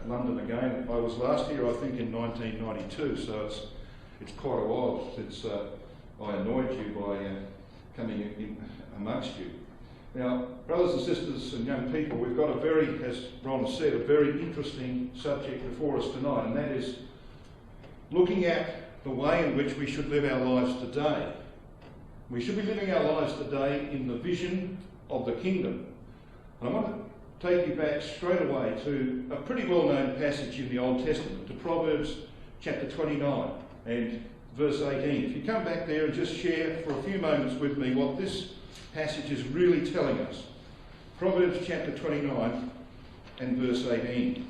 London again. I was last here, I think, in 1992, so it's quite a while since I annoyed you by coming in amongst you. Now, brothers and sisters and young people, we've got a very, as Ron said, a very interesting subject before us tonight, and that is looking at the way in which we should live our lives today. We should be living our lives today in the vision of the kingdom. And I want to take you back straight away to a pretty well-known passage in the Old Testament, to Proverbs chapter 29 and verse 18. If you come back there and just share for a few moments with me what this passage is really telling us. Proverbs chapter 29 and verse 18.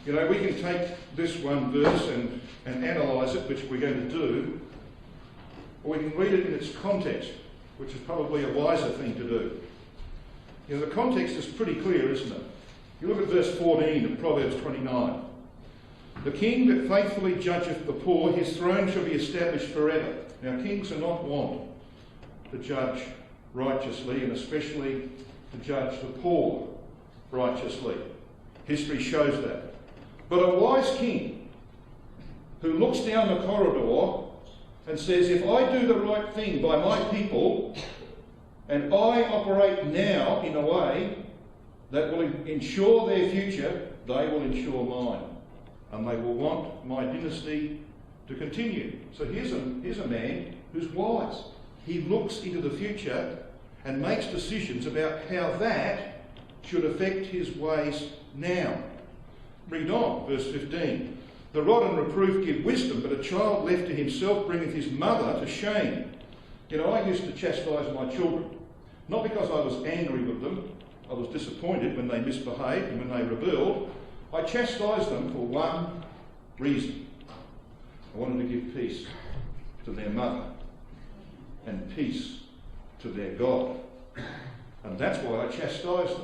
You know, we can take this one verse and analyse it, which we're going to do, or we can read it in its context, which is probably a wiser thing to do. You know, the context is pretty clear, isn't it? You look at verse 14 of Proverbs 29. The king that faithfully judgeth the poor, his throne shall be established forever. Now, kings are not wont to judge righteously, and especially to judge the poor righteously. History shows that. But a wise king who looks down the corridor and says, if I do the right thing by my people, and I operate now in a way that will ensure their future, they will ensure mine. And they will want my dynasty to continue. So here's a man who's wise. He looks into the future and makes decisions about how that should affect his ways now. Read on, verse 15. The rod and reproof give wisdom, but a child left to himself bringeth his mother to shame. You know, I used to chastise my children, not because I was angry with them. I was disappointed when they misbehaved and when they rebelled. I chastised them for one reason. I wanted to give peace to their mother and peace to their God. And that's why I chastised them.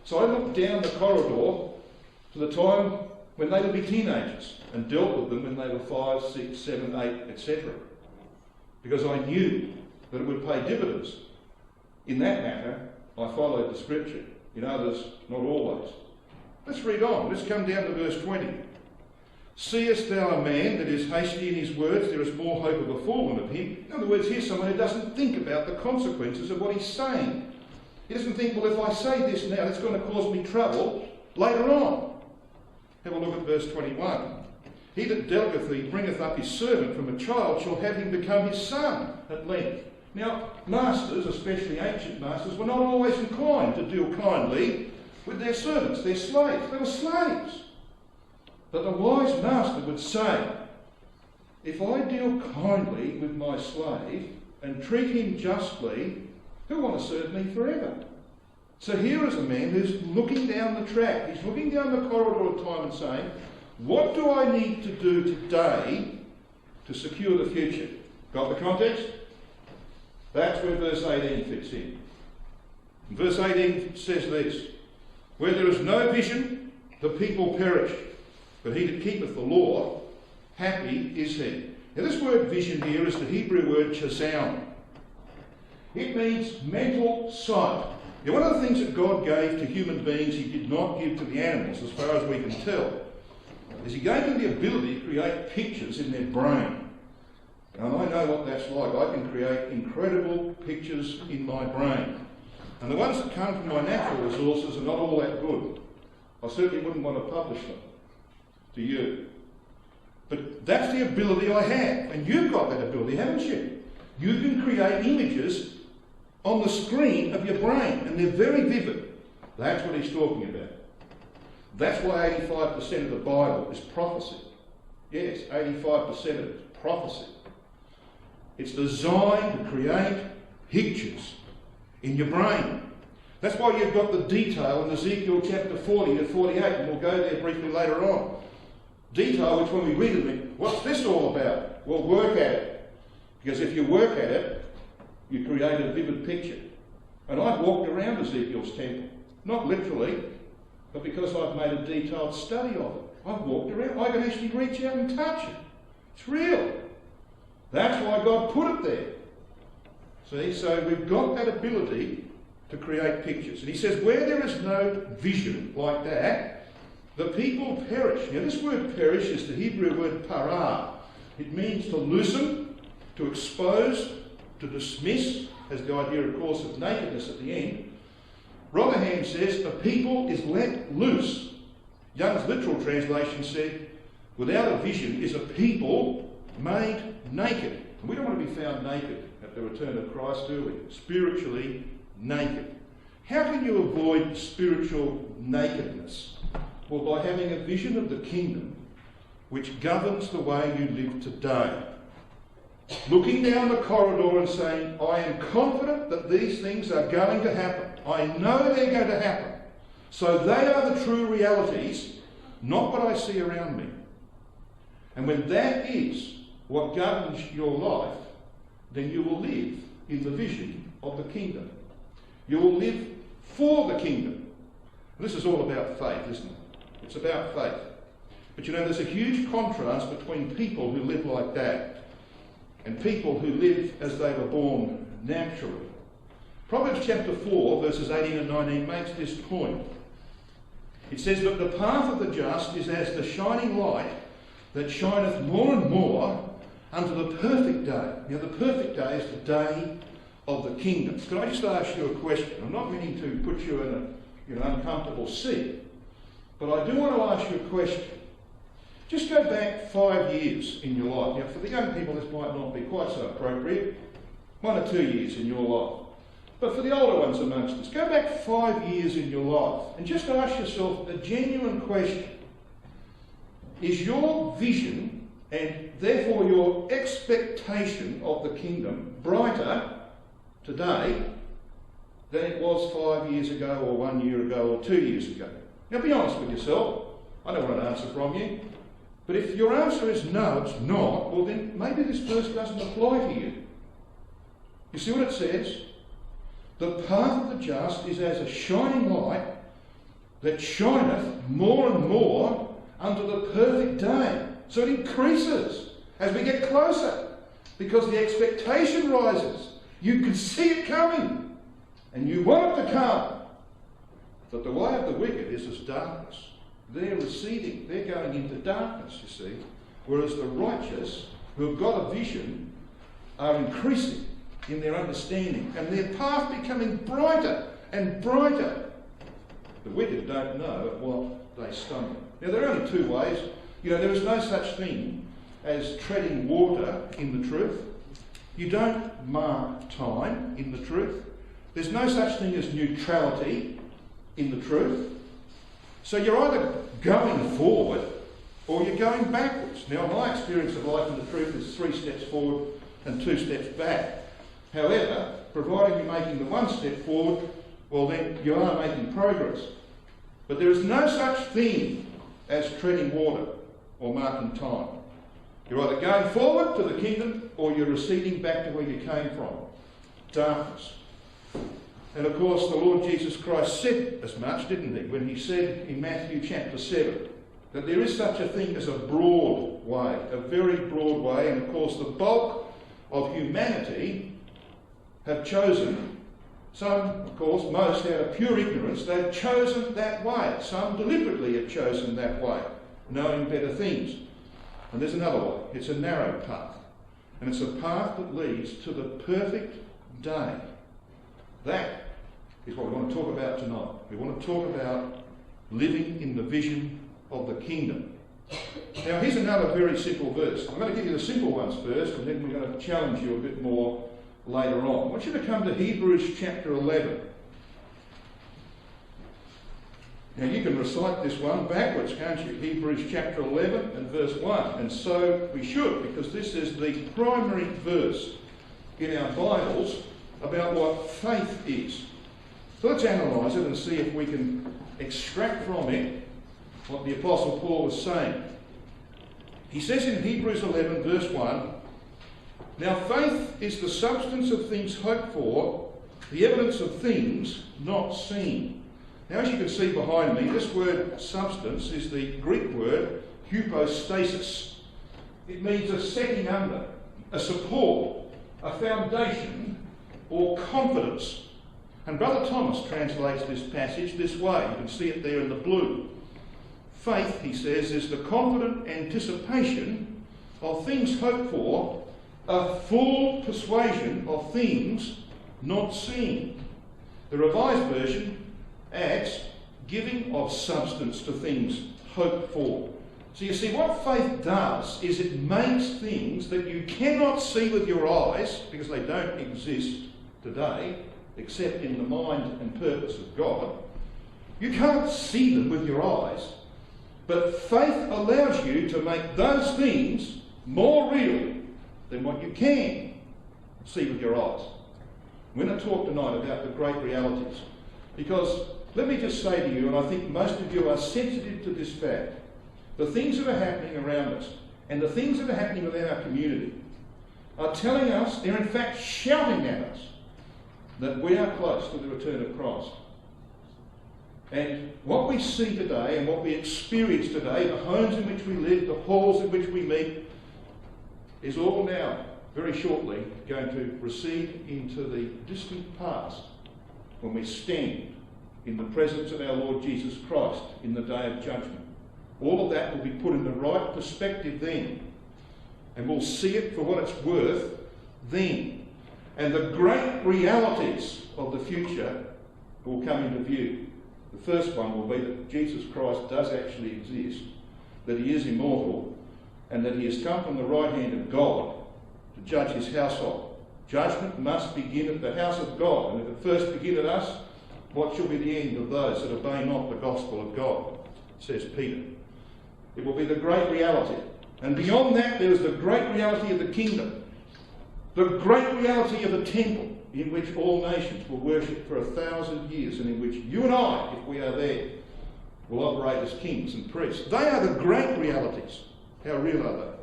So I looked down the corridor to the time when they would be teenagers and dealt with them when they were 5, 6, 7, 8, etc. Because I knew that it would pay dividends. In that matter, I followed the scripture. In others, not always. Let's read on. Let's come down to verse 20. Seest thou a man that is hasty in his words? There is more hope of a fool than of him. In other words, here's someone who doesn't think about the consequences of what he's saying. He doesn't think, well, if I say this now, it's going to cause me trouble later on. Have a look at verse 21. He that delicately bringeth up his servant from a child shall have him become his son at length. Now, masters, especially ancient masters, were not always inclined to deal kindly with their servants, their slaves. They were slaves. But the wise master would say, if I deal kindly with my slave and treat him justly, he'll want to serve me forever. So here is a man who's looking down the track. He's looking down the corridor of time and saying, what do I need to do today to secure the future? Got the context? That's where verse 18 fits in. Verse 18 says this, where there is no vision, the people perish. But he that keepeth the law, happy is he. Now this word vision here is the Hebrew word chazam. It means mental sight. Now one of the things that God gave to human beings he did not give to the animals, as far as we can tell, is he gave them the ability to create pictures in their brain. And I know what that's like. I can create incredible pictures in my brain. And the ones that come from my natural resources are not all that good. I certainly wouldn't want to publish them to you. But that's the ability I have. And you've got that ability, haven't you? You can create images on the screen of your brain, and they're very vivid. That's what he's talking about. That's why 85% of the Bible is prophecy. Yes, 85% of it is prophecy. It's designed to create pictures in your brain. That's why you've got the detail in Ezekiel chapter 40 to 48, and we'll go there briefly later on. Detail which when we read it, what's this all about? Well, work at it. Because if you work at it, you create a vivid picture. And I've walked around Ezekiel's temple. Not literally, but because I've made a detailed study of it. I've walked around. I can actually reach out and touch it. It's real. That's why God put it there. See, so we've got that ability to create pictures. And he says, where there is no vision like that, the people perish. Now this word perish is the Hebrew word para. It means to loosen, to expose, to dismiss, as the idea, of course, of nakedness at the end. Rotherham says, a people is let loose. Young's literal translation said, without a vision is a people made naked. And we don't want to be found naked at the return of Christ, do we? Spiritually naked. How can you avoid spiritual nakedness? Well, by having a vision of the kingdom which governs the way you live today. Looking down the corridor and saying, I am confident that these things are going to happen. I know they're going to happen. So they are the true realities, not what I see around me. And when that is what governs your life, then you will live in the vision of the kingdom. You will live for the kingdom. And this is all about faith, isn't it? It's about faith. But you know, there's a huge contrast between people who live like that and people who live as they were born naturally. Proverbs chapter 4, verses 18 and 19 makes this point. It says, but the path of the just is as the shining light that shineth more and more unto the perfect day. Now the perfect day is the day of the kingdom. Can I just ask you a question? I'm not meaning to put you in an uncomfortable seat, but I do want to ask you a question. Just go back 5 years in your life. Now for the young people this might not be quite so appropriate. 1 or 2 years in your life. But for the older ones amongst us, go back 5 years in your life and just ask yourself a genuine question. Is your vision and therefore your expectation of the kingdom brighter today than it was 5 years ago or 1 year ago or 2 years ago? Now be honest with yourself. I don't want an answer from you. But if your answer is no, it's not, well then maybe this verse doesn't apply to you. You see what it says? The path of the just is as a shining light that shineth more and more unto the perfect day. So it increases as we get closer because the expectation rises. You can see it coming and you want it to come. But the way of the wicked is as darkness. They're receding. They're going into darkness, you see. Whereas the righteous, who have got a vision, are increasing in their understanding and their path becoming brighter and brighter. The wicked don't know at what they stumble. Now there are only two ways. You know, there is no such thing as treading water in the truth. You don't mark time in the truth. There's no such thing as neutrality in the truth. So you're either going forward or you're going backwards. Now my experience of life in the truth is 3 steps forward and 2 steps back. However, providing you're making the 1 step forward, well then you are making progress. But there is no such thing as treading water or marking time. You're either going forward to the kingdom or you're receding back to where you came from. Darkness. And of course the Lord Jesus Christ said as much, didn't he, when he said in Matthew chapter 7 that there is such a thing as a broad way, a very broad way, and of course the bulk of humanity have chosen, some, of course, most out of pure ignorance, they've chosen that way. Some deliberately have chosen that way, knowing better things. And there's another way. It's a narrow path. And it's a path that leads to the perfect day. That is what we want to talk about tonight. We want to talk about living in the vision of the kingdom. Now here's another very simple verse. I'm going to give you the simple ones first, and then we're going to challenge you a bit more later on. I want you to come to Hebrews chapter 11. Now you can recite this one backwards, can't you? Hebrews chapter 11 and verse 1. And so we should, because this is the primary verse in our Bibles about what faith is. So let's analyse it and see if we can extract from it what the Apostle Paul was saying. He says in Hebrews 11 verse 1, now faith is the substance of things hoped for, the evidence of things not seen. Now as you can see behind me, this word substance is the Greek word hypostasis. It means a setting under, a support, a foundation or confidence. And Brother Thomas translates this passage this way. You can see it there in the blue. Faith, he says, is the confident anticipation of things hoped for, a full persuasion of things not seen. The Revised Version adds giving of substance to things hoped for. So you see, what faith does is it makes things that you cannot see with your eyes, because they don't exist today, except in the mind and purpose of God. You can't see them with your eyes, but faith allows you to make those things more real than what you can see with your eyes. We're going to talk tonight about the great realities, because let me just say to you, and I think most of you are sensitive to this fact, the things that are happening around us and the things that are happening within our community are telling us, they're in fact shouting at us, that we are close to the return of Christ. And what we see today and what we experience today, the homes in which we live, the halls in which we meet, is all now, very shortly, going to recede into the distant past when we stand in the presence of our Lord Jesus Christ in the day of judgment. All of that will be put in the right perspective then, and we'll see it for what it's worth then. And the great realities of the future will come into view. The first one will be that Jesus Christ does actually exist, that he is immortal, and that he has come from the right hand of God to judge his household. Judgment must begin at the house of God, and if it first begin at us, what shall be the end of those that obey not the gospel of God, says Peter. It will be the great reality. And beyond that, there is the great reality of the kingdom, the great reality of a temple in which all nations will worship for 1,000 years, and in which you and I, if we are there, will operate as kings and priests. They are the great realities. How real are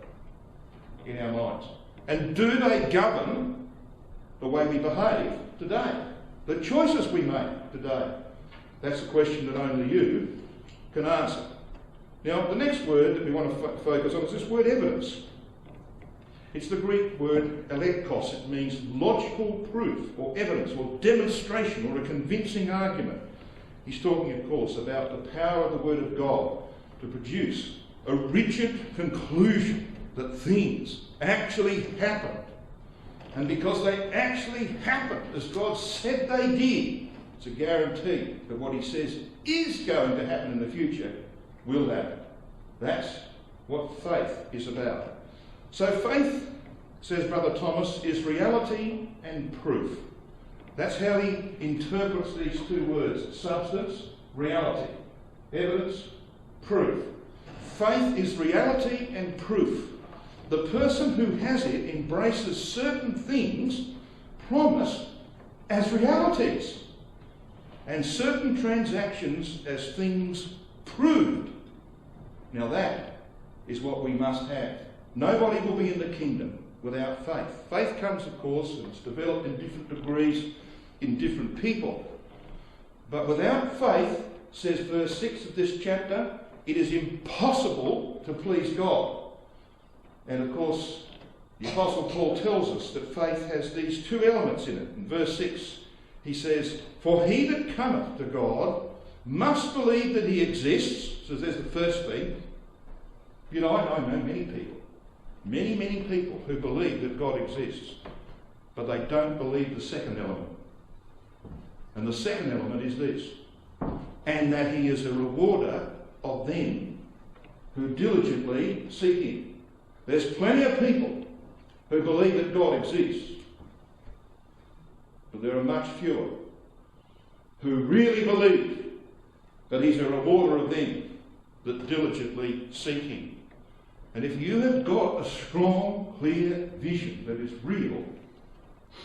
they in our minds? And do they govern the way we behave today? The choices we make today? That's a question that only you can answer. Now, the next word that we want to focus on is this word evidence. It's the Greek word elekos. It means logical proof or evidence or demonstration or a convincing argument. He's talking, of course, about the power of the Word of God to produce a rigid conclusion that things actually happened. And because they actually happened as God said they did, it's a guarantee that what he says is going to happen in the future will happen. That's what faith is about. So faith, says Brother Thomas, is reality and proof. That's how he interprets these two words: substance, reality, evidence, proof. Faith is reality and proof. The person who has it embraces certain things promised as realities, and certain transactions as things proved. Now that is what we must have. Nobody will be in the kingdom without faith. Faith comes, of course, and it's developed in different degrees in different people. But without faith, says verse 6 of this chapter, it is impossible to please God. And of course, the Apostle Paul tells us that faith has these two elements in it. In verse 6, he says, "For he that cometh to God must believe that he exists." So there's the first thing. You know, I know many people, many people who believe that God exists, but they don't believe the second element. And the second element is this: and that he is a rewarder of them who diligently seek him. There's plenty of people who believe that God exists, but there are much fewer who really believe that he's a rewarder of them that diligently seek him. And if you have got a strong, clear vision that is real,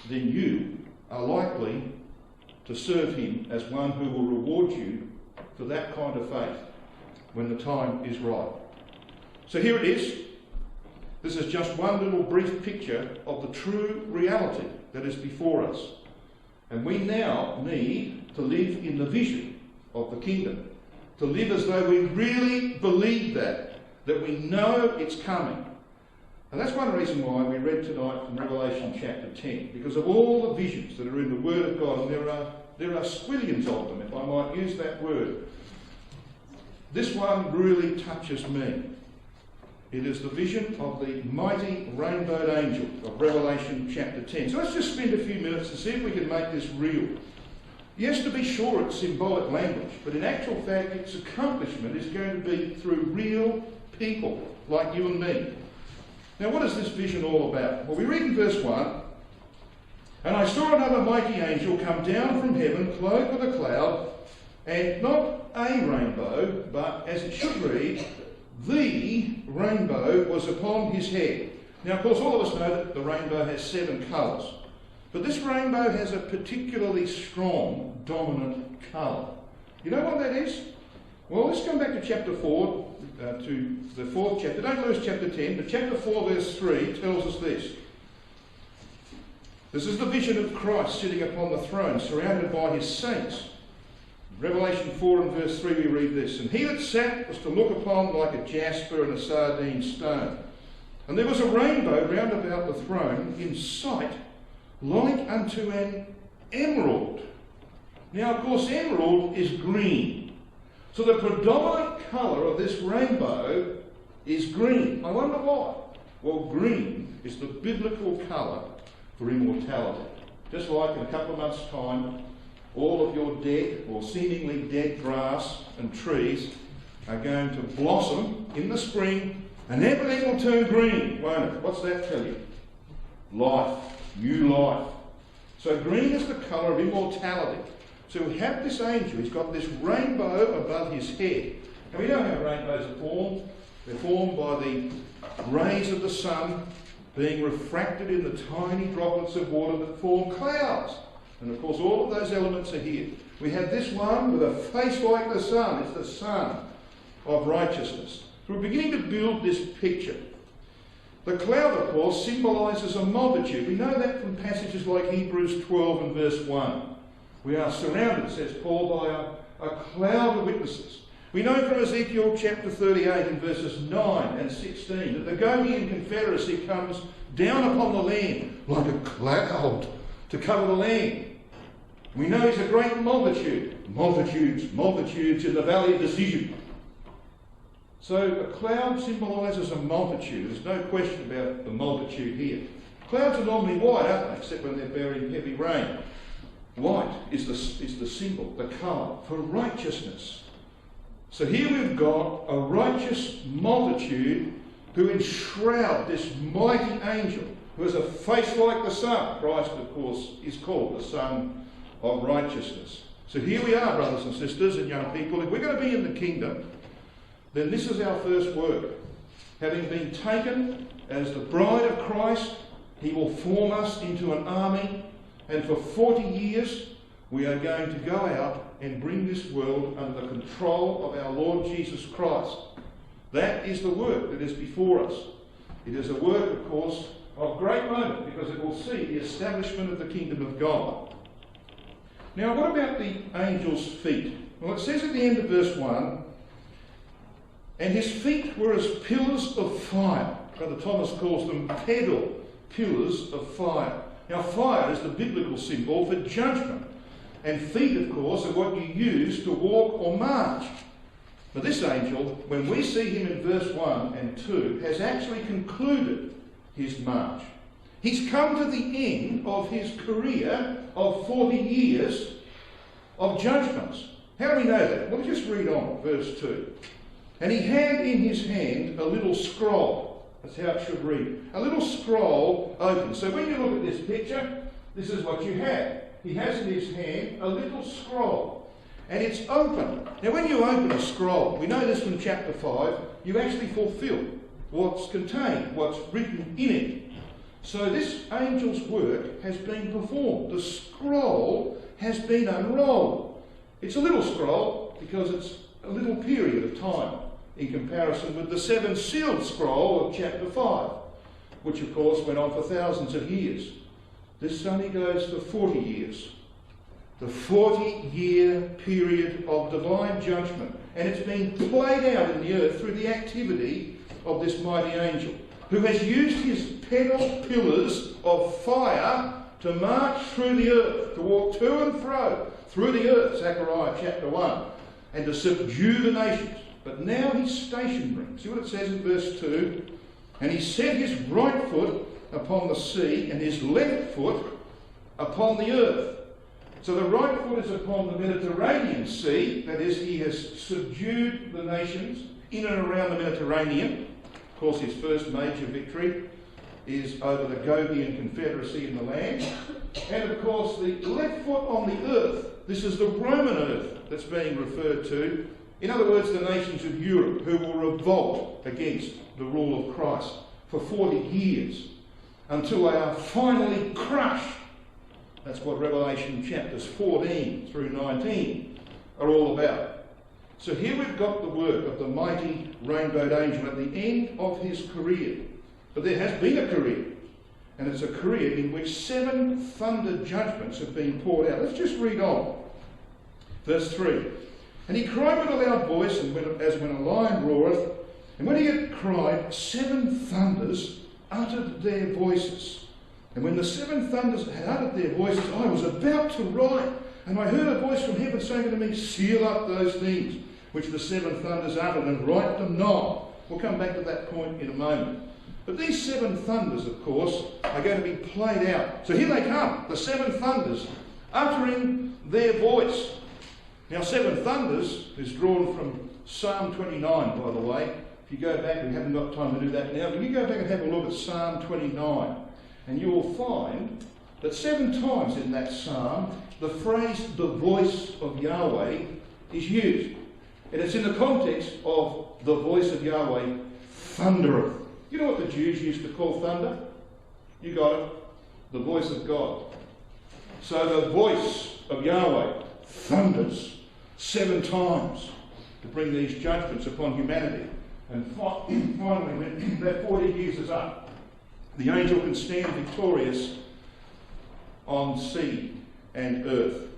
then you are likely to serve him as one who will reward you for that kind of faith when the time is right. So here it is. This is just one little brief picture of the true reality that is before us. And we now need to live in the vision of the kingdom, to live as though we really believe that we know it's coming, And that's one reason why we read tonight from Revelation chapter 10, because of all the visions that are in the Word of God, and there are squillions of them, if I might use that word. This one really touches me. It is the vision of the mighty rainbowed angel of Revelation chapter 10. So let's just spend a few minutes and see if we can make this real. Yes, to be sure, it's symbolic language, but in actual fact, its accomplishment is going to be through real people like you and me. Now, what is this vision all about? Well, we read in verse 1, "And I saw another mighty angel come down from heaven, clothed with a cloud, and not a rainbow, but, as it should read, the rainbow was upon his head." Now, of course, all of us know that the rainbow has 7 colours. But this rainbow has a particularly strong, dominant colour. You know what that is? Well, let's come back to chapter 4, to the 4th chapter. Don't lose chapter 10, but chapter 4, verse 3 tells us this. This is the vision of Christ sitting upon the throne, surrounded by his saints. Revelation 4 and verse 3 we read this. "And he that sat was to look upon like a jasper and a sardine stone. And there was a rainbow round about the throne in sight, like unto an emerald." Now, of course, emerald is green. So the predominant colour of this rainbow is green. I wonder why. Well, green is the biblical colour for immortality. Just like in a couple of months' time, all of your dead or seemingly dead grass and trees are going to blossom in the spring, and everything will turn green, won't it? What's that tell you? Life. New life. So green is the colour of immortality. So we have this angel, he's got this rainbow above his head. And we know how rainbows are formed. They're formed by the rays of the sun being refracted in the tiny droplets of water that form clouds. And of course all of those elements are here. We have this one with a face like the sun. It's the sun of righteousness. So we're beginning to build this picture. The cloud, of course, symbolises a multitude. We know that from passages like Hebrews 12 and verse 1. We are surrounded, says Paul, by a cloud of witnesses. We know from Ezekiel chapter 38 and verses 9 and 16 that the Goghian confederacy comes down upon the land like a cloud to cover the land. We know it's a great multitude. Multitudes in the valley of decision. So a cloud symbolises a multitude. There's no question about the multitude here. Clouds are normally white, aren't they? Except when they're bearing heavy rain. White is the symbol, the colour for righteousness. So here we've got a righteous multitude who enshroud this mighty angel who has a face like the sun. Christ, of course, is called the Son of Righteousness. So here we are, brothers and sisters and young people. If we're going to be in the kingdom, then this is our first work. Having been taken as the bride of Christ, he will form us into an army, and for 40 years we are going to go out and bring this world under the control of our Lord Jesus Christ. That is the work that is before us. It is a work, of course, of great moment, because it will see the establishment of the kingdom of God. Now, what about the angel's feet? Well, it says at the end of verse 1, "And his feet were as pillars of fire." Brother Thomas calls them pedal pillars of fire. Now, fire is the biblical symbol for judgment. And feet, of course, are what you use to walk or march. But this angel, when we see him in verse 1 and 2, has actually concluded his march. He's come to the end of his career of 40 years of judgments. How do we know that? Well, just read on, verse 2. "And he had in his hand a little scroll." That's how it should read. A little scroll open. So when you look at this picture, this is what you have. He has in his hand a little scroll. And it's open. Now when you open a scroll, we know this from chapter 5, you actually fulfill what's contained, what's written in it. So this angel's work has been performed. The scroll has been unrolled. It's a little scroll because it's a little period of time in comparison with the 7 sealed scroll of chapter 5, which of course went on for thousands of years. This only goes for 40 years. The 40-year period of divine judgment. And it's been played out in the earth through the activity of this mighty angel. who has used his pedal pillars of fire to march through the earth, to walk to and fro through the earth, Zechariah chapter 1, and to subdue the nations. But now his station brings. See what it says in verse 2? And he set his right foot upon the sea and his left foot upon the earth. So the right foot is upon the Mediterranean Sea, that is, he has subdued the nations in and around the Mediterranean. Of course, his first major victory is over the Gobian Confederacy in the land. And of course, the left foot on the earth, this is the Roman earth that's being referred to. In other words, the nations of Europe who will revolt against the rule of Christ for 40 years until they are finally crushed. That's what Revelation chapters 14 through 19 are all about. So here we've got the work of the mighty rainbowed angel at the end of his career. But there has been a career, and it's a career in which 7 thunder judgments have been poured out. Let's just read on. Verse 3. And he cried with a loud voice, as when a lion roareth, and when he had cried, 7 thunders uttered their voices. And when the 7 thunders had uttered their voices, I was about to write, and I heard a voice from heaven saying to me, seal up those things which the 7 thunders uttered, and write them not. We'll come back to that point in a moment. But these 7 thunders, of course, are going to be played out. So here they come, the 7 thunders, uttering their voice. Now, 7 thunders is drawn from Psalm 29, by the way. If you go back, we haven't got time to do that now, but you go back and have a look at Psalm 29, and you will find that 7 times in that psalm, the phrase, the voice of Yahweh, is used. And it's in the context of the voice of Yahweh thundereth. You know what the Jews used to call thunder? You got it. The voice of God. So the voice of Yahweh thunders 7 times to bring these judgments upon humanity. And finally, when that 40 years is up, the angel can stand victorious on sea and earth.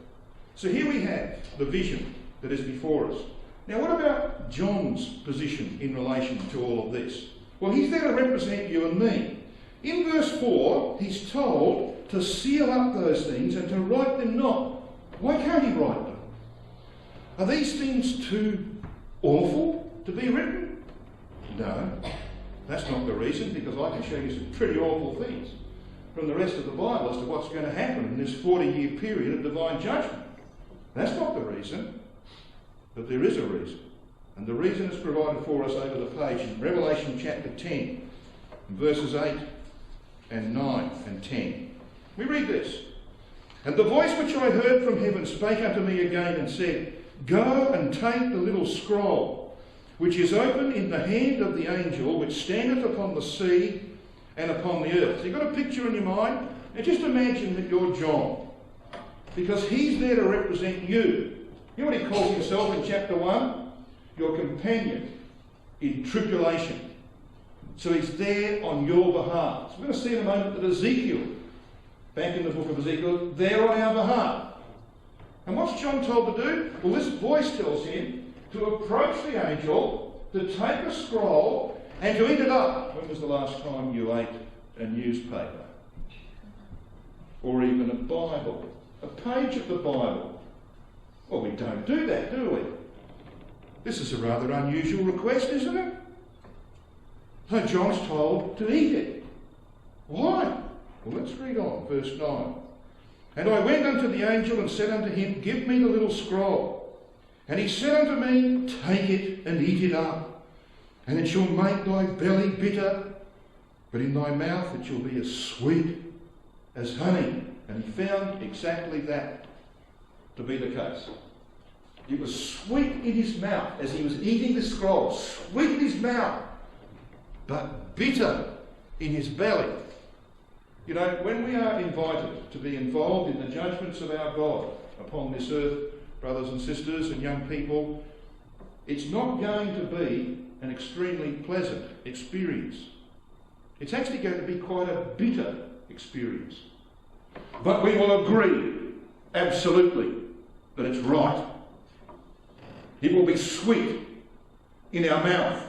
So here we have the vision that is before us. Now, what about John's position in relation to all of this? Well, he's there to represent you and me. In verse 4, he's told to seal up those things and to write them not. Why can't he write them? Are these things too awful to be written? No, that's not the reason, because I can show you some pretty awful things from the rest of the Bible as to what's going to happen in this 40-year period of divine judgment. That's not the reason, but there is a reason. And the reason is provided for us over the page in Revelation chapter 10, verses 8 and 9 and 10. We read this. And the voice which I heard from heaven spake unto me again and said, Go and take the little scroll, which is open in the hand of the angel which standeth upon the sea and upon the earth. So you've got a picture in your mind, and just imagine that you're John, because he's there to represent you. You know what he calls himself in chapter 1? Your companion in tribulation. So he's there on your behalf. So we're going to see in a moment that Ezekiel, back in the book of Ezekiel, there on our behalf. And what's John told to do? Well, this voice tells him to approach the angel, to take a scroll, and to eat it up. When was the last time you ate a newspaper? Or even a Bible? A page of the Bible? Well, we don't do that, do we? This is a rather unusual request, isn't it? So John's told to eat it. Why? Well, let's read on, verse 9. And I went unto the angel and said unto him, Give me the little scroll. And he said unto me, Take it and eat it up, and it shall make thy belly bitter, but in thy mouth it shall be as sweet as honey. And he found exactly that to be the case. It was sweet in his mouth as he was eating the scroll, sweet in his mouth, but bitter in his belly. You know, when we are invited to be involved in the judgments of our God upon this earth, brothers and sisters and young people, it's not going to be an extremely pleasant experience. It's actually going to be quite a bitter experience. But we will agree, absolutely, that it's right. It will be sweet in our mouth.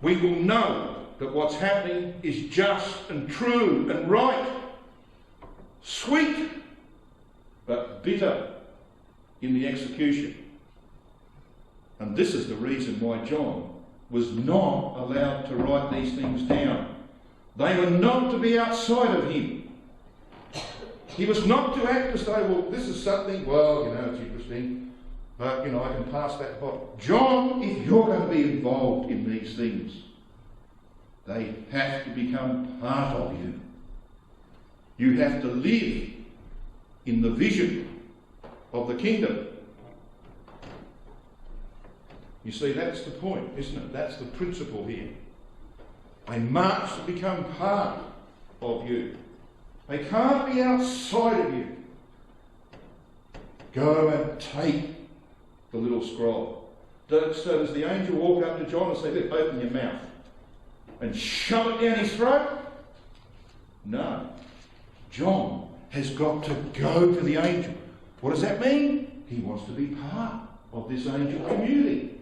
We will know that what's happening is just and true and right, sweet, but bitter in the execution. And this is the reason why John was not allowed to write these things down. They were not to be outside of him. He was not to act as though, well, this is something, well, you know, it's interesting, but, you know, I can pass that by. John, if you're going to be involved in these things, they have to become part of you. You have to live in the vision of the kingdom. You see, that's the point, isn't it? That's the principle here. They must become part of you. They can't be outside of you. Go and take the little scroll. So does the angel walk up to John and say, look, open your mouth and shove it down his throat? No. John has got to go to the angel. What does that mean? He wants to be part of this angel community.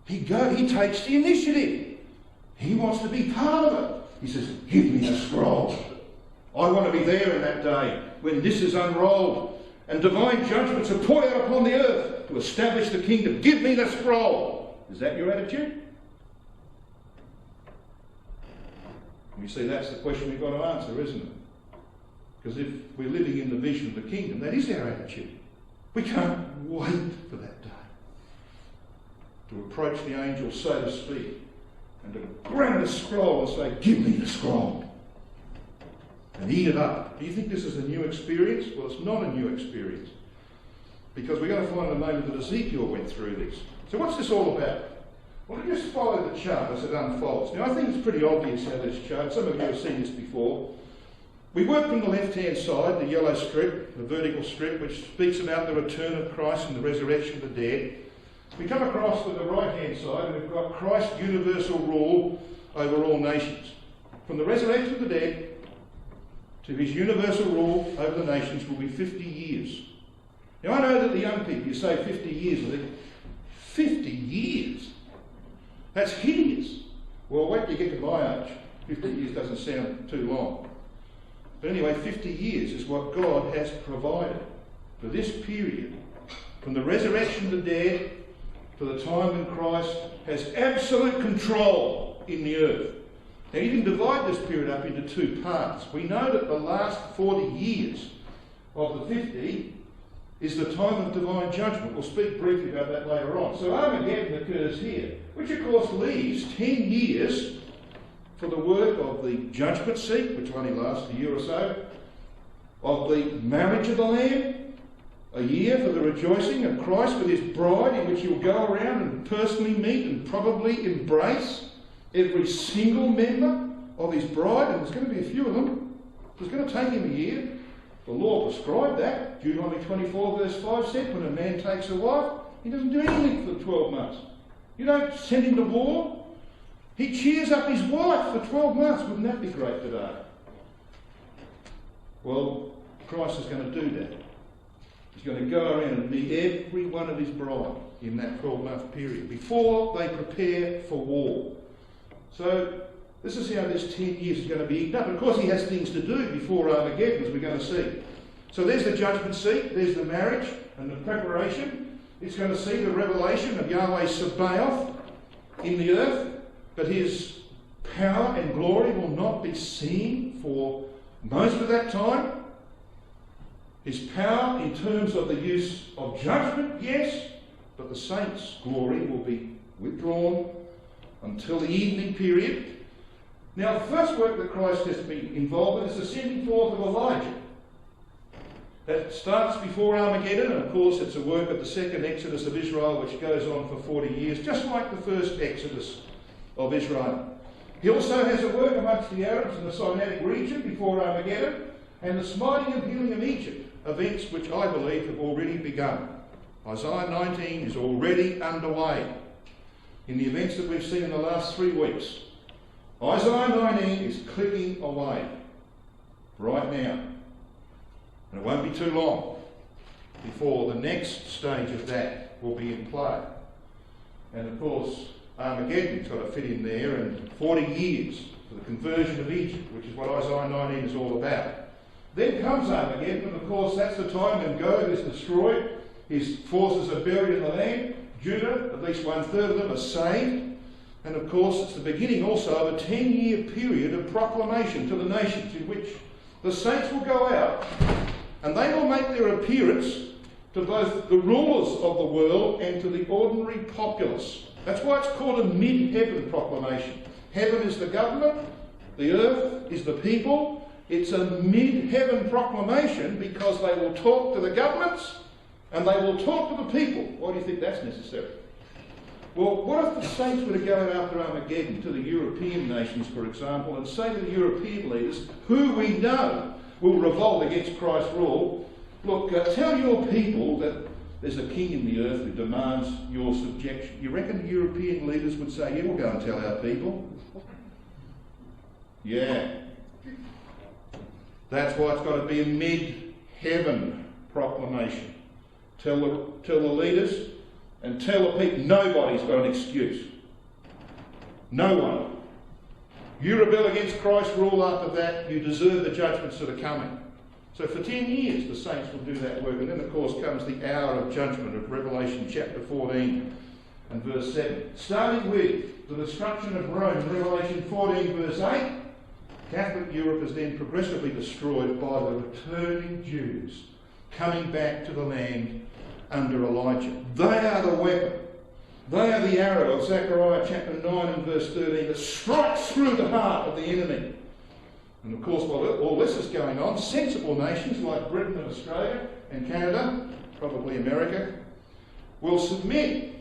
He takes the initiative. He wants to be part of it. He says, give me the scroll. I want to be there in that day when this is unrolled and divine judgments are poured out upon the earth to establish the kingdom. Give me the scroll. Is that your attitude? You see, that's the question we've got to answer, isn't it? Because if we're living in the vision of the kingdom, that is our attitude. We can't wait for that day to approach the angel, so to speak, and to grab the scroll and say, give me the scroll, and eat it up. Do you think this is a new experience? Well, it's not a new experience, because we're going to find the moment that Ezekiel went through this. So what's this all about? Well, just follow the chart as it unfolds. Now, I think it's pretty obvious how this chart, some of you have seen this before. We work from the left-hand side, the yellow strip, the vertical strip, which speaks about the return of Christ and the resurrection of the dead. We come across to the right-hand side, and we've got Christ's universal rule over all nations. From the resurrection of the dead to his universal rule over the nations will be 50 years. Now, I know that the young people, you say 50 years, I think, 50 years? That's hideous. Well, wait till you get to my age. 50 years doesn't sound too long. But anyway, 50 years is what God has provided for this period, from the resurrection of the dead to the time when Christ has absolute control in the earth. Now, you can divide this period up into two parts. We know that the last 40 years of the 50 is the time of divine judgment. We'll speak briefly about that later on. So Armageddon occurs here, which of course leaves 10 years for the work of the judgment seat, which will only last a year or so, of the marriage of the Lamb, a year for the rejoicing of Christ with his bride, in which he'll go around and personally meet and probably embrace every single member of his bride, and there's going to be a few of them. It's going to take him a year. The law prescribed that. Deuteronomy 24 verse 5 said, when a man takes a wife, he doesn't do anything for 12 months. You don't send him to war. He cheers up his wife for 12 months. Wouldn't that be great today? Well, Christ is going to do that. He's going to go around and meet every one of his bride in that 12-month period before they prepare for war. So this is how this 10 years is going to be eaten up. And of course, he has things to do before Armageddon, as we're going to see. So there's the judgment seat, there's the marriage and the preparation. It's going to see the revelation of Yahweh Sabaoth in the earth, but his power and glory will not be seen for most of that time. His power in terms of the use of judgment, yes, but the saints' glory will be withdrawn until the evening period. Now, the first work that Christ has been involved in is the sending forth of Elijah. That starts before Armageddon, and of course it's a work of the second Exodus of Israel, which goes on for 40 years, just like the first Exodus of Israel. He also has a work amongst the Arabs in the Sinaitic region before Armageddon, and the smiting and healing of Egypt, events which I believe have already begun. Isaiah 19 is already underway in the events that we've seen in the last 3 weeks. Isaiah 19 is clicking away right now. And it won't be too long before the next stage of that will be in play. And of course, Armageddon's got to fit in there, and 40 years for the conversion of Egypt, which is what Isaiah 19 is all about. Then comes Armageddon, and of course that's the time when Gog is destroyed, his forces are buried in the land, Judah, at least 1/3 of them, are saved, and of course it's the beginning also of a 10-year period of proclamation to the nations in which the saints will go out and they will make their appearance to both the rulers of the world and to the ordinary populace. That's why it's called a mid-heaven proclamation. Heaven is the government, the earth is the people. It's a mid-heaven proclamation because they will talk to the governments and they will talk to the people. Why do you think that's necessary? Well, what if the saints were to go after Armageddon to the European nations, for example, and say to the European leaders, who we know will revolt against Christ's rule, look, tell your people that there's a king in the earth who demands your subjection. You reckon the European leaders would say, yeah, we'll go and tell our people? Yeah. That's why it's got to be a mid-heaven proclamation. Tell the leaders and tell the people, nobody's got an excuse. No one. You rebel against Christ's rule after that, you deserve the judgments that are coming. So for 10 years the saints will do that work, and then of course comes the hour of judgment of Revelation chapter 14 and verse 7. Starting with the destruction of Rome in Revelation 14 verse 8, Catholic Europe is then progressively destroyed by the returning Jews coming back to the land under Elijah. They are the weapon. They are the arrow of Zechariah chapter 9 and verse 13 that strikes through the heart of the enemy. And of course, while all this is going on, sensible nations like Britain and Australia and Canada, probably America, will submit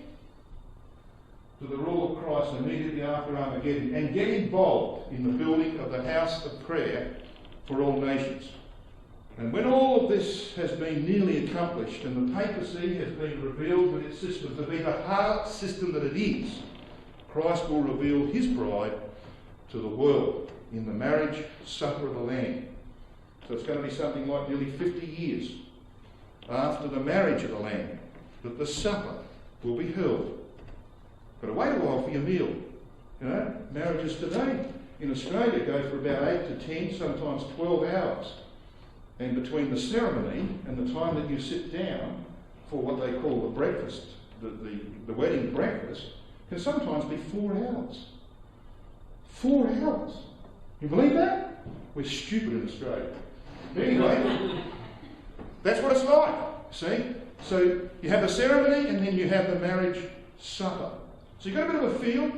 to the rule of Christ immediately after Armageddon and get involved in the building of the house of prayer for all nations. And when all of this has been nearly accomplished and the papacy has been revealed with its system to be the harlot system that it is, Christ will reveal his bride to the world in the marriage supper of the Lamb. So it's going to be something like nearly 50 years after the marriage of the Lamb that the supper will be held. Got to wait a while for your meal. You know, marriages today in Australia go for about 8 to 10, sometimes 12 hours. And between the ceremony and the time that you sit down for what they call the breakfast, the wedding breakfast, can sometimes be 4 hours. 4 hours. You believe that? We're stupid in Australia. Anyway, that's what it's like, see? So you have the ceremony and then you have the marriage supper. So you've got a bit of a feel.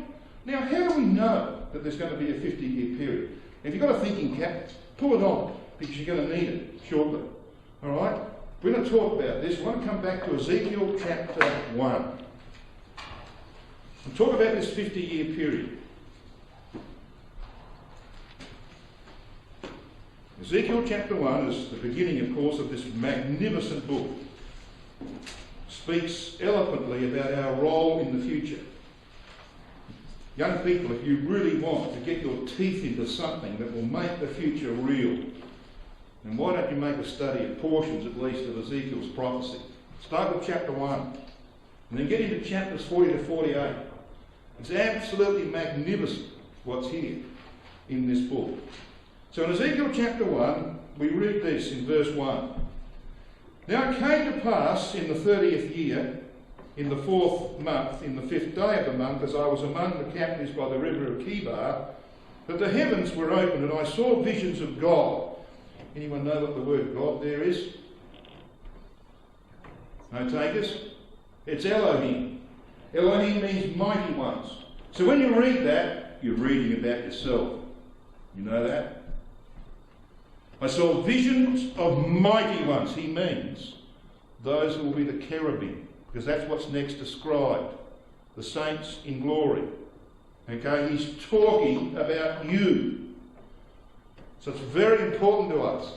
Now, how do we know that there's going to be a 50-year period? If you've got a thinking cap, pull it on, because you're going to need it shortly. All right? We're going to talk about this. We want to come back to Ezekiel chapter 1 and talk about this 50-year period. Ezekiel chapter 1 is the beginning, of course, of this magnificent book. Speaks eloquently about our role in the future. Young people, if you really want to get your teeth into something that will make the future real, then why don't you make a study of portions, at least, of Ezekiel's prophecy? Start with chapter 1, and then get into chapters 40 to 48. It's absolutely magnificent what's here in this book. So in Ezekiel chapter 1, we read this in verse 1. Now it came to pass in the 30th year, in the 4th month, in the 5th day of the month, as I was among the captives by the river of Kibar, that the heavens were opened, and I saw visions of God. Anyone know what the word God there is? No takers? It's Elohim. Elohim means mighty ones. So when you read that, you're reading about yourself. You know that? I saw visions of mighty ones. He means those who will be the cherubim, because that's what's next described. The saints in glory. Okay, he's talking about you. So it's very important to us.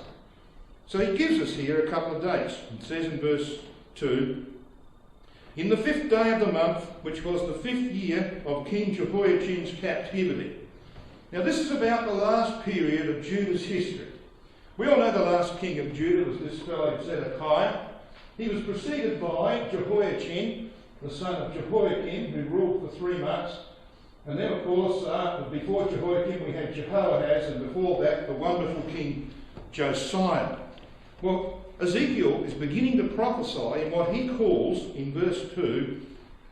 So he gives us here a couple of dates. It says in verse 2, in the 5th day of the month, which was the 5th year of King Jehoiachin's captivity. Now this is about the last period of Judah's history. We all know the last king of Judah was this fellow Zedekiah. He was preceded by Jehoiachin, the son of Jehoiakim, who ruled for 3 months. And then, of course, before Jehoiakim we had Jehoahaz, and before that the wonderful King Josiah. Well, Ezekiel is beginning to prophesy in what he calls, in verse 2,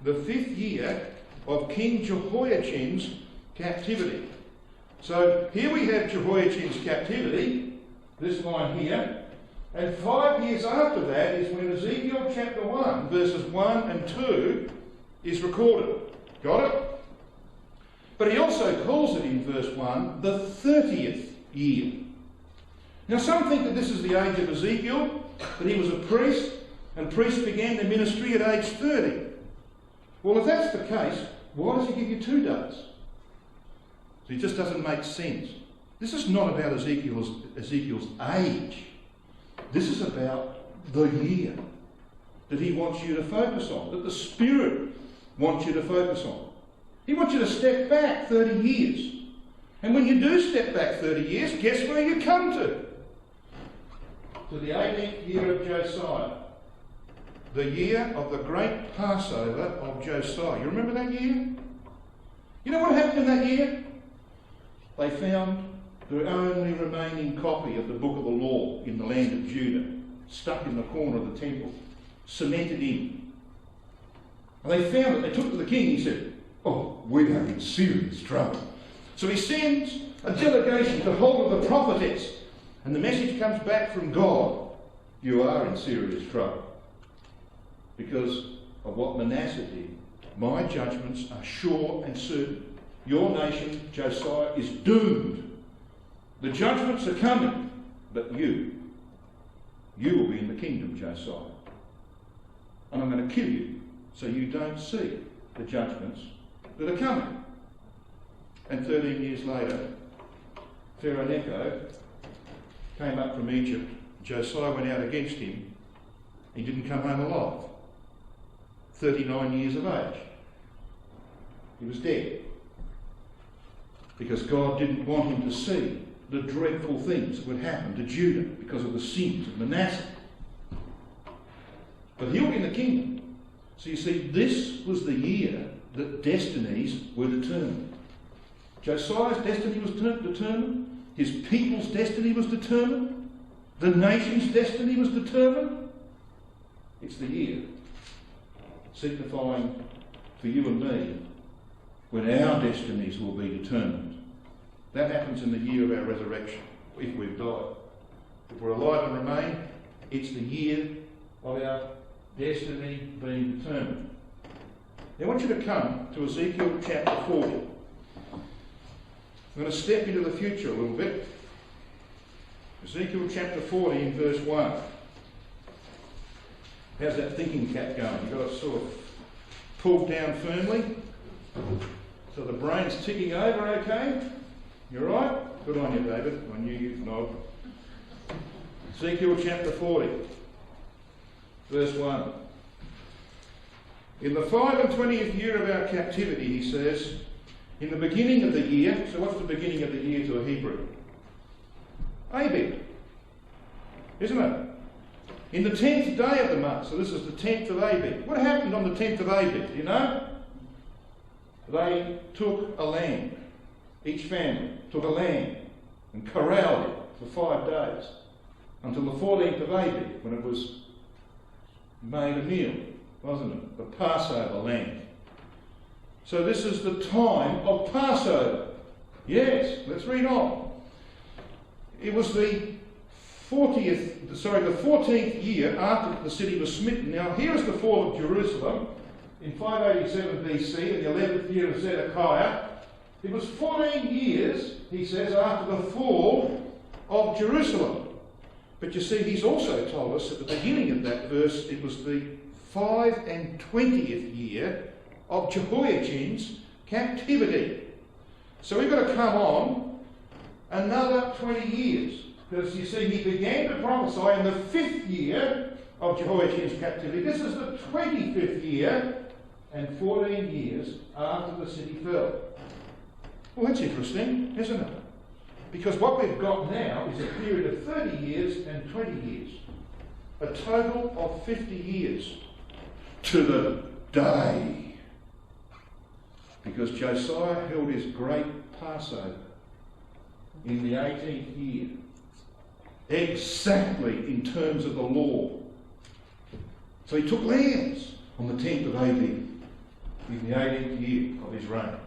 the 5th year of King Jehoiakim's captivity. So here we have Jehoiakim's captivity, this line here, and 5 years after that is when Ezekiel chapter 1, verses 1 and 2 is recorded. Got it? But he also calls it in verse 1 the 30th year. Now some think that this is the age of Ezekiel, that he was a priest, and priests began their ministry at age 30. Well, if that's the case, why does he give you 2 days? So it just doesn't make sense. This is not about Ezekiel's age. This is about the year that he wants you to focus on, that the Spirit wants you to focus on. He wants you to step back 30 years. And when you do step back 30 years, guess where you come to? To the 18th year of Josiah. The year of the great Passover of Josiah. You remember that year? You know what happened in that year? They found the only remaining copy of the Book of the Law in the land of Judah, stuck in the corner of the temple, cemented in. And they found it. They took it to the king. He said, "Oh, we're in serious trouble." So he sends a delegation to hold of the prophetess, and the message comes back from God: you are in serious trouble because of what Manasseh did. My judgments are sure and certain. Your nation, Josiah, is doomed. The judgments are coming, but you will be in the kingdom, Josiah. And I'm going to kill you so you don't see the judgments that are coming. And 13 years later, Pharaoh Necho came up from Egypt. Josiah went out against him. He didn't come home alive. 39 years of age. He was dead. Because God didn't want him to see the dreadful things that would happen to Judah because of the sins of Manasseh. But he'll be in the kingdom. So you see, this was the year that destinies were determined. Josiah's destiny was determined. His people's destiny was determined. The nation's destiny was determined. It's the year signifying for you and me when our destinies will be determined. That happens in the year of our resurrection, if we've died. If we're alive and remain, it's the year of our destiny being determined. Now I want you to come to Ezekiel chapter 40. I'm going to step into the future a little bit. Ezekiel chapter 40 in verse 1. How's that thinking cap going? You've got it sort of pulled down firmly. So the brain's ticking over okay? You all right? Good on you, David. I knew you'd nod. Ezekiel chapter 40, verse 1. In the 25th year of our captivity, he says, in the beginning of the year, so what's the beginning of the year to a Hebrew? Abib, isn't it? In the 10th day of the month, so this is the 10th of Abib. What happened on the 10th of Abib, do you know? They took a lamb. Each family took a lamb and corralled it for 5 days until the 14th of Abib, when it was made a meal, wasn't it? The Passover lamb. So this is the time of Passover. Yes, let's read on. It was the 14th year after the city was smitten. Now here is the fall of Jerusalem in 587 BC, in the 11th year of Zedekiah. It was 14 years, he says, after the fall of Jerusalem. But you see, he's also told us at the beginning of that verse, it was the 25th year of Jehoiakim's captivity. So we've got to come on another 20 years. Because you see, he began to prophesy in the 5th year of Jehoiakim's captivity. This is the 25th year and 14 years after the city fell. Well, that's interesting, isn't it? Because what we've got now is a period of 30 years and 20 years. A total of 50 years to the day. because Josiah held his great Passover in the 18th year, exactly in terms of the law. So he took lambs on the 10th of Abib in the 18th year of his reign.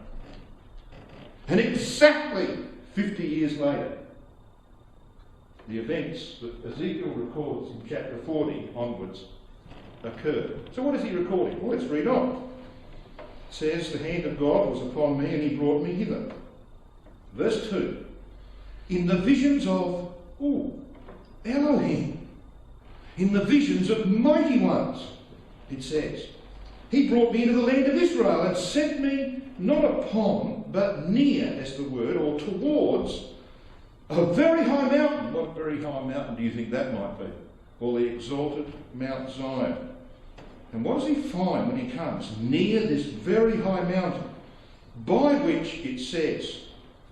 And exactly 50 years later, the events that Ezekiel records in chapter 40 onwards occurred. So what is he recording? Well, let's read on. It says, the hand of God was upon me and he brought me hither. Verse 2. In the visions of Elohim, in the visions of mighty ones, it says, he brought me into the land of Israel and sent me not upon, but near, as the word, or towards a very high mountain. What very high mountain do you think that might be? Well, the exalted Mount Zion. And what does he find when he comes near this very high mountain, by which it says,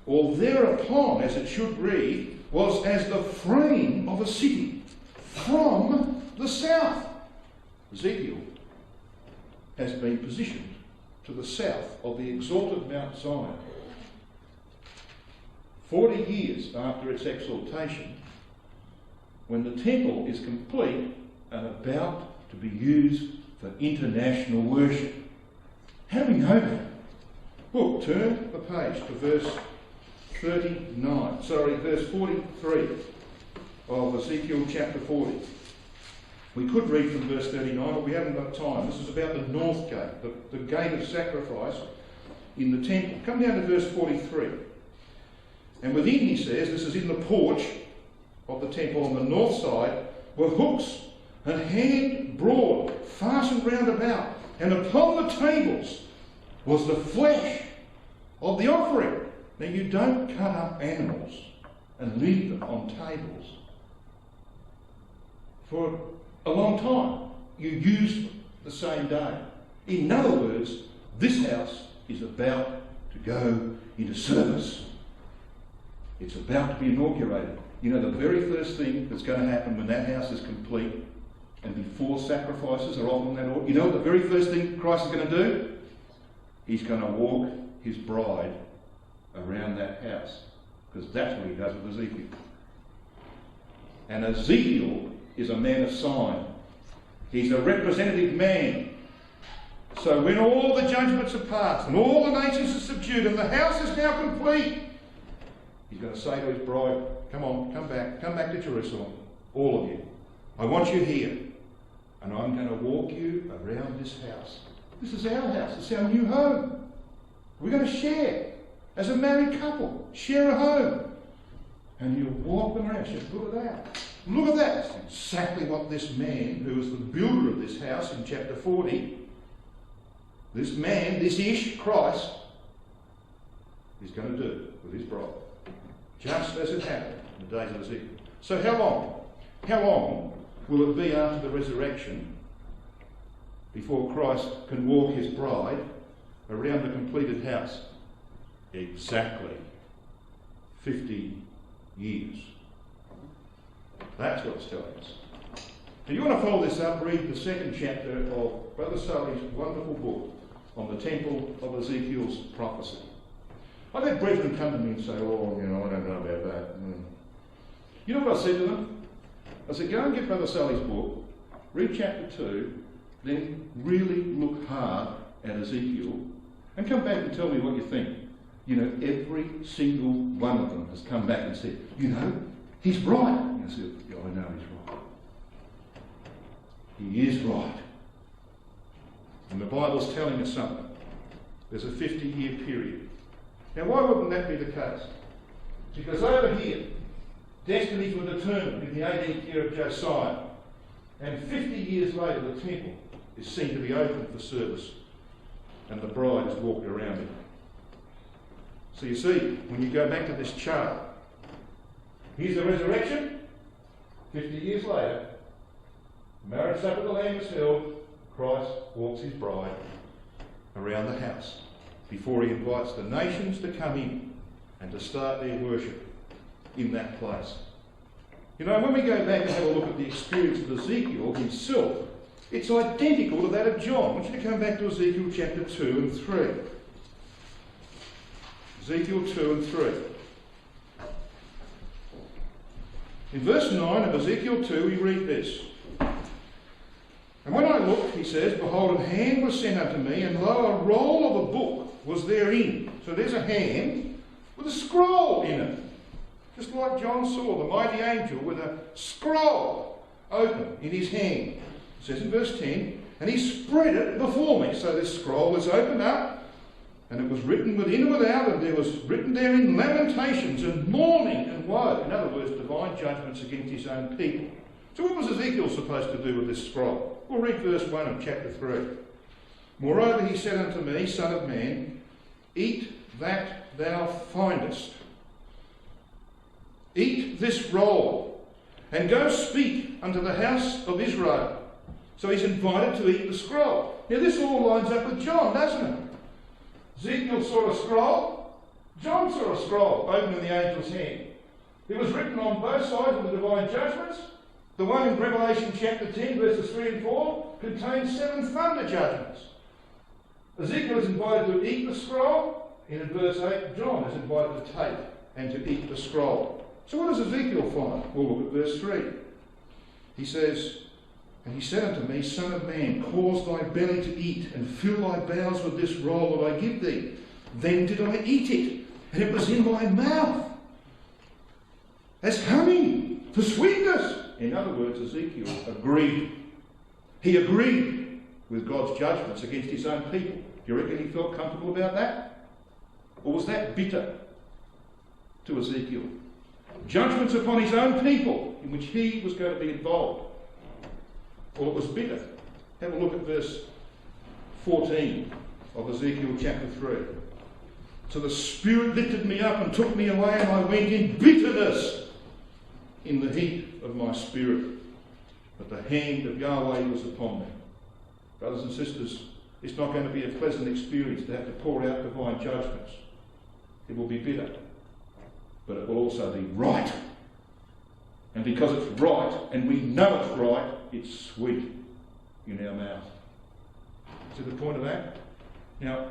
or thereupon, as it should read, was as the frame of a city from the south. Ezekiel has been positioned to the south of the exalted Mount Zion. 40 years after its exaltation, when the temple is complete and about to be used for international worship. How do we know that? Well, turn the page to verse 43 of Ezekiel chapter 40. We could read from verse 39, but we haven't got time. This is about the north gate, the gate of sacrifice in the temple. Come down to verse 43. And within, he says, this is in the porch of the temple on the north side, were hooks and hand broad, fastened round about, and upon the tables was the flesh of the offering. Now, you don't cut up animals and leave them on tables for a long time. You use them the same day. In other words, this house is about to go into service. It's about to be inaugurated. You know, the very first thing that's going to happen when that house is complete and before sacrifices are offered on that altar, you know what the very first thing Christ is going to do? He's going to walk his bride around that house, because that's what he does with Ezekiel. And Ezekiel is a man of sign. He's a representative man. So when all the judgments are passed and all the nations are subdued and the house is now complete, he's going to say to his bride, come on, come back to Jerusalem, all of you. I want you here, and I'm going to walk you around this house. This is our house, it's our new home. We're going to share, as a married couple, share a home. And you walk them around. She says, look at that. Look at that. That's exactly what this man, who was the builder of this house in chapter 40, this man, this Ish, Christ, is going to do with his bride. Just as it happened in the days of Ezekiel. So how long? How long will it be after the resurrection before Christ can walk his bride around the completed house? Exactly 50 years. That's what it's telling us. If you want to follow this up, read the second chapter of Brother Sully's wonderful book on the temple of Ezekiel's prophecy. I've had brethren come to me and say, oh, you know, I don't know about that. You know what I said to them? I said, go and get Brother Sully's book, read chapter 2, then really look hard at Ezekiel, and come back and tell me what you think. You know, every single one of them has come back and said, you know, he's right. And I said, yeah, I know he's right. He is right. And the Bible's telling us something. There's a 50-year period. Now, why wouldn't that be the case? Because over here, destinies were determined in the 18th year of Josiah, and 50 years later the temple is seen to be open for service, and the bride is walking around it. So you see, when you go back to this chart, here's the resurrection, 50 years later, marriage supper of the Lamb is held, Christ walks his bride around the house before he invites the nations to come in and to start their worship in that place. You know, when we go back and have a look at the experience of Ezekiel himself, it's identical to that of John. I want you to come back to Ezekiel chapter 2 and 3. Ezekiel 2 and 3. In verse 9 of Ezekiel 2 we read this. And when I looked, he says, behold, a hand was sent unto me, and lo, a roll of a book was therein. So there's a hand with a scroll in it. Just like John saw the mighty angel with a scroll open in his hand. It says in verse 10, and he spread it before me. So this scroll was opened up, and it was written within and without, and there was written therein lamentations and mourning and woe. In other words, divine judgments against his own people. So what was Ezekiel supposed to do with this scroll? We'll read verse 1 of chapter 3. Moreover, he said unto me, Son of man, eat that thou findest. Eat this roll, and go speak unto the house of Israel. So he's invited to eat the scroll. Now this all lines up with John, doesn't it? Ezekiel saw a scroll. John saw a scroll open in the angel's hand. It was written on both sides of the divine judgments. The one in Revelation chapter 10, verses 3 and 4, contains 7 thunder judgments. Ezekiel is invited to eat the scroll, and in verse 8, John is invited to take and to eat the scroll. So what does Ezekiel find? We'll look at verse 3. He says, and he said unto me, Son of man, cause thy belly to eat, and fill thy bowels with this roll that I give thee. Then did I eat it, and it was in my mouth, as honey for sweetness. In other words, Ezekiel agreed. He agreed with God's judgments against his own people. Do you reckon he felt comfortable about that? Or was that bitter to Ezekiel? Judgments upon his own people in which he was going to be involved. Or it was bitter. Have a look at verse 14 of Ezekiel chapter 3. So the Spirit lifted me up and took me away, and I went in bitterness in the heat of my spirit. But the hand of Yahweh was upon me. Brothers and sisters, it's not going to be a pleasant experience to have to pour out divine judgments. It will be bitter. But it will also be right. And because it's right, and we know it's right, it's sweet in our mouth. See the point of that? Now,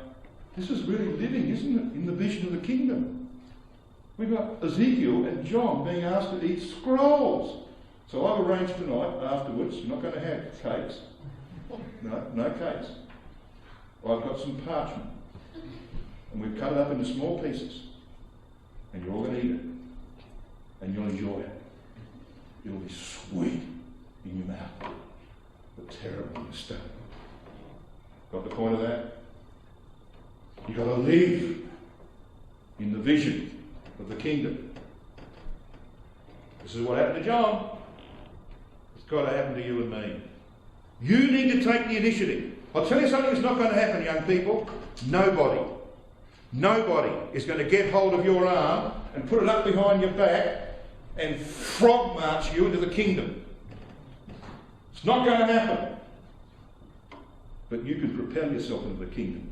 this is really living, isn't it, in the vision of the kingdom. We've got Ezekiel and John being asked to eat scrolls. So I've arranged tonight, afterwards, you're not going to have cakes. No cakes. I've got some parchment. And we've cut it up into small pieces. And you're all going to eat it. And you'll enjoy it. It'll be sweet in your mouth, but terrible in your stomach. Got the point of that? You've got to live in the vision of the kingdom. This is what happened to John. It's got to happen to you and me. You need to take the initiative. I'll tell you something that's not going to happen, young people. Nobody is going to get hold of your arm and put it up behind your back and frog march you into the kingdom. It's not going to happen. But you can propel yourself into the kingdom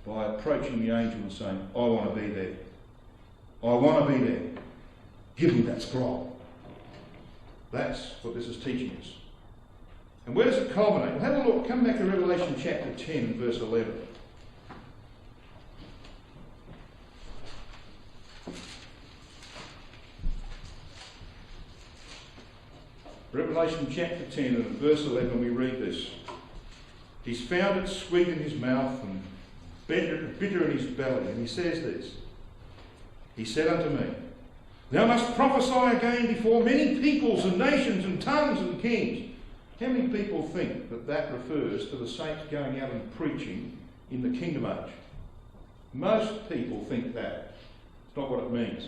by approaching the angel and saying, I want to be there. I want to be there. Give me that scroll. That's what this is teaching us. And where does it culminate? Well, have a look. Come back to Revelation chapter 10 and verse 11. Revelation chapter 10 and verse 11 we read this. He's found it sweet in his mouth and bitter in his belly. And he says this. He said unto me, Thou must prophesy again before many peoples and nations and tongues and kings. How many people think that that refers to the saints going out and preaching in the kingdom age? Most people think that. It's not what it means.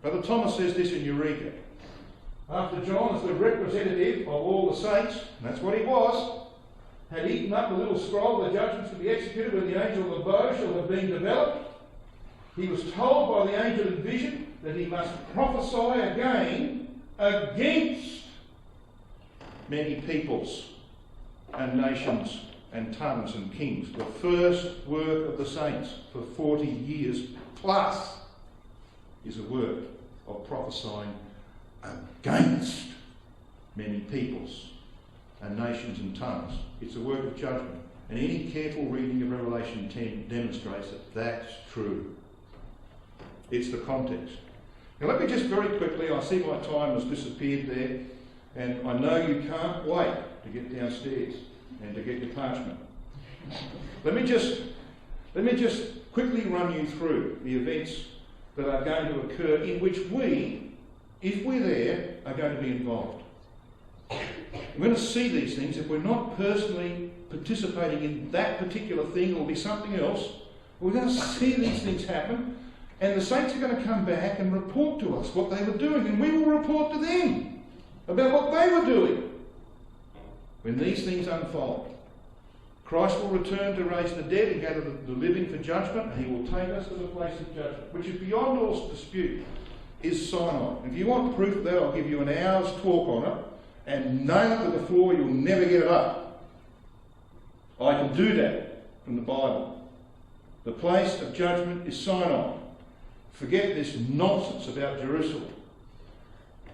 Brother Thomas says this in Eureka. After John, as the representative of all the saints, and that's what he was, had eaten up the little scroll, the judgments to be executed when the angel of the bow shall have been developed, he was told by the angel in vision that he must prophesy again against many peoples and nations and tongues and kings. The first work of the saints for 40 years plus is a work of prophesying against many peoples and nations and tongues. It's a work of judgment. And any careful reading of Revelation 10 demonstrates that that's true. It's the context. Now let me just very quickly, I see my time has disappeared there, and I know you can't wait to get downstairs and to get your parchment. Let me just quickly run you through the events that are going to occur in which we, if we're there, are going to be involved. We're going to see these things. If we're not personally participating in that particular thing, or be something else, we're going to see these things happen, and the saints are going to come back and report to us what they were doing, and we will report to them about what they were doing. When these things unfold, Christ will return to raise the dead and gather the living for judgment, and he will take us to the place of judgment, which is beyond all dispute, is Sinai. If you want proof of that, I'll give you an hour's talk on it, and nail it to the floor, you'll never get it up. I can do that from the Bible. The place of judgment is Sinai. Forget this nonsense about Jerusalem.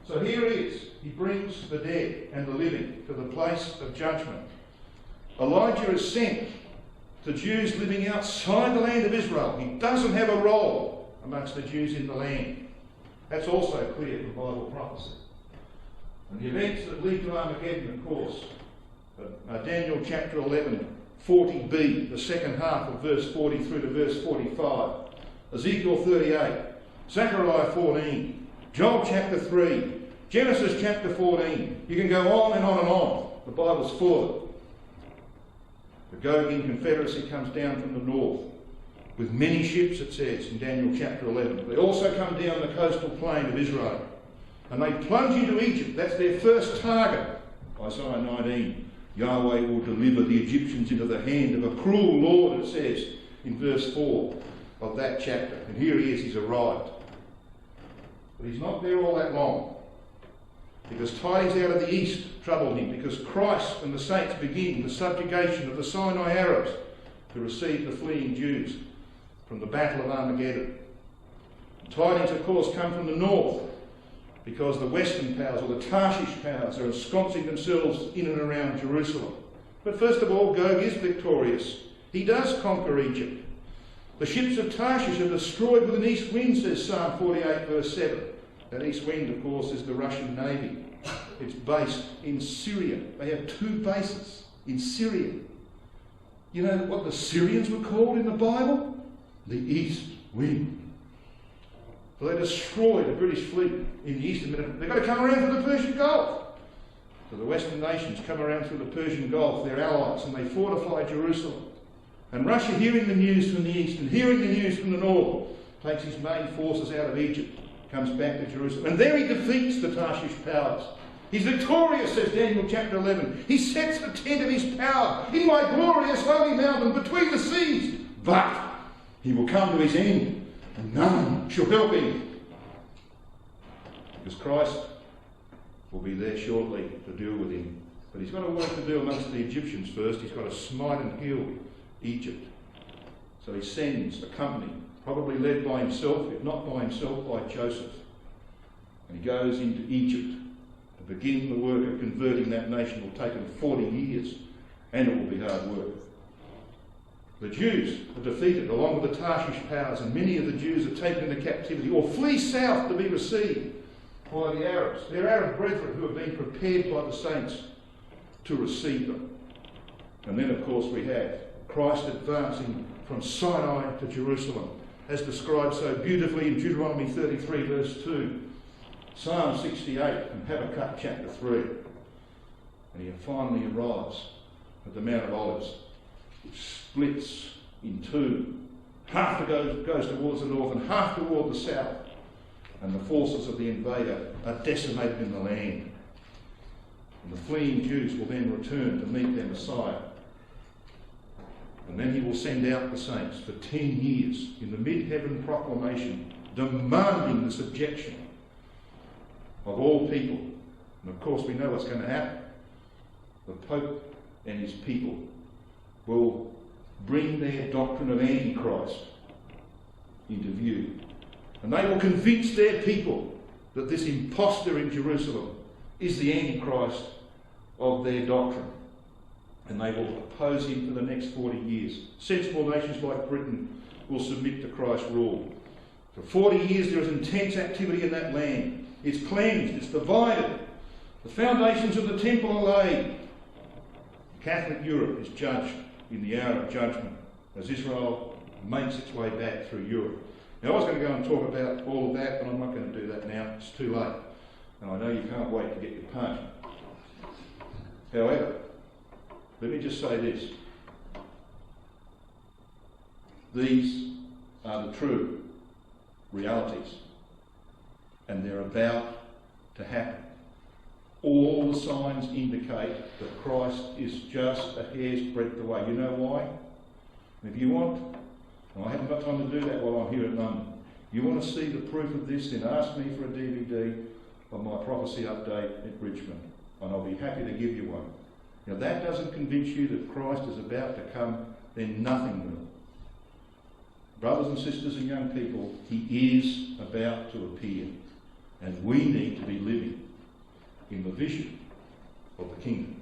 So here he is. He brings the dead and the living to the place of judgment. Elijah is sent to Jews living outside the land of Israel. He doesn't have a role amongst the Jews in the land. That's also clear from Bible prophecy. And the events that lead to Armageddon, of course, Daniel chapter 11, 40b, the second half of verse 40 through to verse 45, Ezekiel 38, Zechariah 14, Joel chapter 3, Genesis chapter 14. You can go on and on and on. The Bible's full of it. The Gogian Confederacy comes down from the north with many ships, it says in Daniel chapter 11. They also come down the coastal plain of Israel. And they plunge into Egypt. That's their first target. Isaiah 19. Yahweh will deliver the Egyptians into the hand of a cruel lord, it says in verse 4 of that chapter. And here he is, he's arrived. But he's not there all that long, because tidings out of the east troubled him, because Christ and the saints begin the subjugation of the Sinai Arabs to receive the fleeing Jews from the battle of Armageddon. Tidings, of course, come from the north, because the Western powers, or the Tarshish powers, are ensconcing themselves in and around Jerusalem. But first of all, Gog is victorious. He does conquer Egypt. The ships of Tarshish are destroyed with an east wind, says Psalm 48 verse 7. That east wind, of course, is the Russian Navy. It's based in Syria. They have two bases in Syria. You know what the Syrians were called in the Bible? The east wind. So they destroyed the British fleet in the eastern Mediterranean. They've got to come around through the Persian Gulf. So the Western nations come around through the Persian Gulf, their allies, and they fortify Jerusalem. And Russia, hearing the news from the east and hearing the news from the north, takes his main forces out of Egypt, comes back to Jerusalem. And there he defeats the Tarshish powers. He's victorious, says Daniel chapter 11. He sets the tent of his power in my glorious holy mountain between the seas. But he will come to his end, and none shall help him. Because Christ will be there shortly to deal with him. But he's got a work to do amongst the Egyptians first. He's got to smite and heal Egypt. So he sends a company, probably led by himself, if not by himself, by Joseph. And he goes into Egypt to begin the work of converting that nation. It will take him 40 years, and it will be hard work. The Jews are defeated along with the Tarshish powers, and many of the Jews are taken into captivity or flee south to be received by the Arabs. Their Arab brethren who have been prepared by the saints to receive them. And then, of course, we have Christ advancing from Sinai to Jerusalem, as described so beautifully in Deuteronomy 33 verse 2, Psalm 68 and Habakkuk chapter 3. And he finally arrives at the Mount of Olives, which splits in two. Half goes towards the north and half toward the south. And the forces of the invader are decimated in the land. And the fleeing Jews will then return to meet their Messiah. And then he will send out the saints for 10 years in the mid-heaven proclamation, demanding the subjection of all people. And of course we know what's going to happen. The Pope and his people will bring their doctrine of Antichrist into view. And they will convince their people that this impostor in Jerusalem is the Antichrist of their doctrine. and they will oppose him for the next 40 years. Sensible nations like Britain will submit to Christ's rule. For 40 years there is intense activity in that land. It's cleansed, it's divided. The foundations of the temple are laid. Catholic Europe is judged in the hour of judgment as Israel makes its way back through Europe. Now, I was going to go and talk about all of that, but I'm not going to do that now. It's too late. And I know you can't wait to get your punch. However, let me just say this. These are the true realities, and they're about to happen. All the signs indicate that Christ is just a hair's breadth away. You know why? If you want, and I haven't got time to do that while I'm here in London, you want to see the proof of this, then ask me for a DVD of my prophecy update at Richmond, and I'll be happy to give you one. Now, if that doesn't convince you that Christ is about to come, then nothing will. Brothers and sisters and young people, he is about to appear, and we need to be living in the vision of the kingdom.